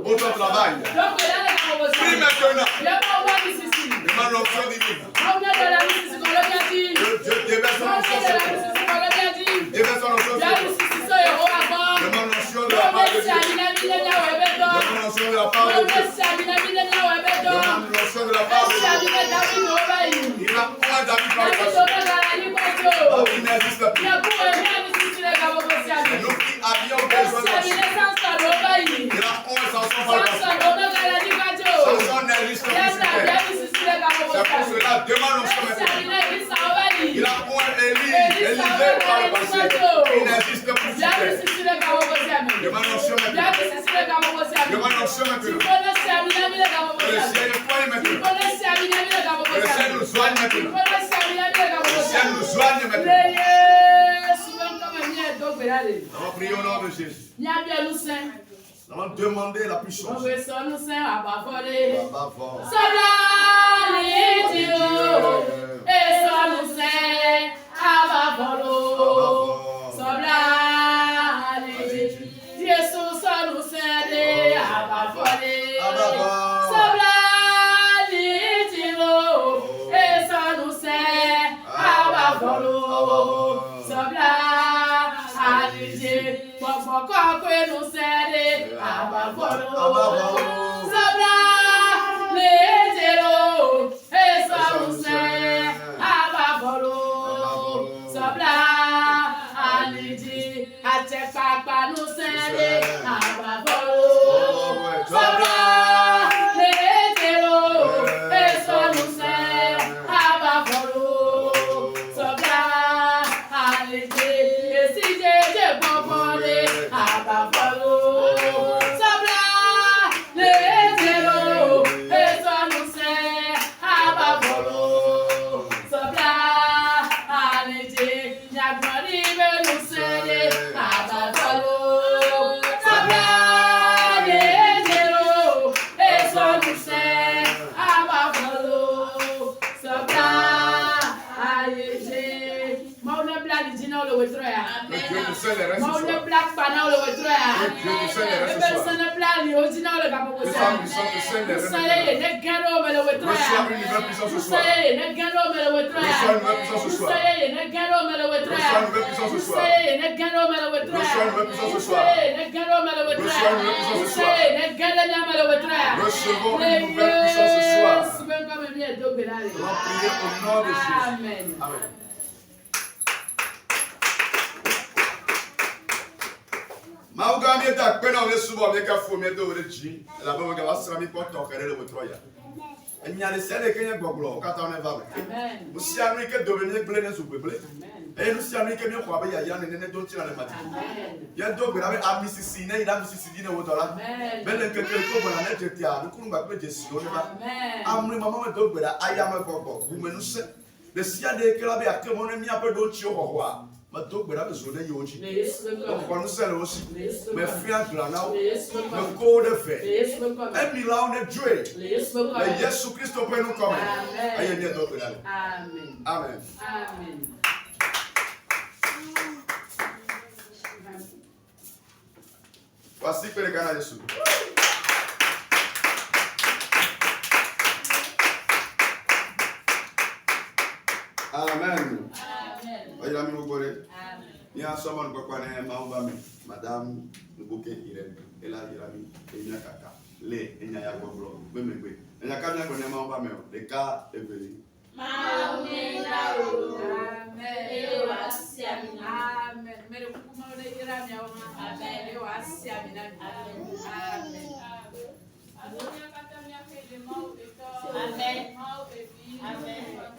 Votre travail. Prie maintenant. Demande l'onction divine. Dieu déverse son onction sur toi. Déverse son onction sur toi. Demande l'onction de la part de Dieu. Demande l'onction de la part de Dieu. Demande l'onction de la part de Dieu. Il a point David par le passé. Il n'existe plus. C'est nous qui avions besoin de l'onction. Il a point Samson par le passé. Samson n'existe plus. C'est pour cela, demande l'onction maintenant. Il a point Élisée par le passé. Il n'existe plus. Demande l'onction maintenant. Demande l'onction maintenant. Que le ciel nous soigne maintenant. Que le ciel nous soigne maintenant. Que le ciel nous soigne maintenant. Nous allons prier au nom de Jésus. Nous allons demander la puissance. Recevons une nouvelle puissance ce soir. On va prier au nom de Jésus. Amen. Maugamie ta pena ole subo me ka fo me do re ji la bo ga wasra mi poto kere le wotroya enya le sele kenya gboglo ka ta ne va amen musi anu ke do me ble ne su beble e musi anu ke mi kwa ba ya ne do tira le mati ya do be ave amisisi ne ida misisi di ne wotola bele ke ko bona ne je tia du kunu ba pe je si o ne ba amri mama me do be da aya me gbogbo bu me nu se le sia de ke la be akemo ne mi ape do chi o ho wa donc voilà besoin de yonji. Donc on nous sert aussi. Mais fiant glanao, le code fait. Et Milan on est Dieu. Mais Jésus Christ peut nous comme. Amen. Amen. Amen. Amen. Voici que les gars Jésus. Amen. Amen. Amen. Ni asoma kwa na maomba madame Nubuke Irene ela irami enya kaka le enya ya goglo memegbe enya ka na kwa maomba me de ka eveli amen ele wasiamina amen mere kuma de irami ya amen ele wasiamina amen amen amen amen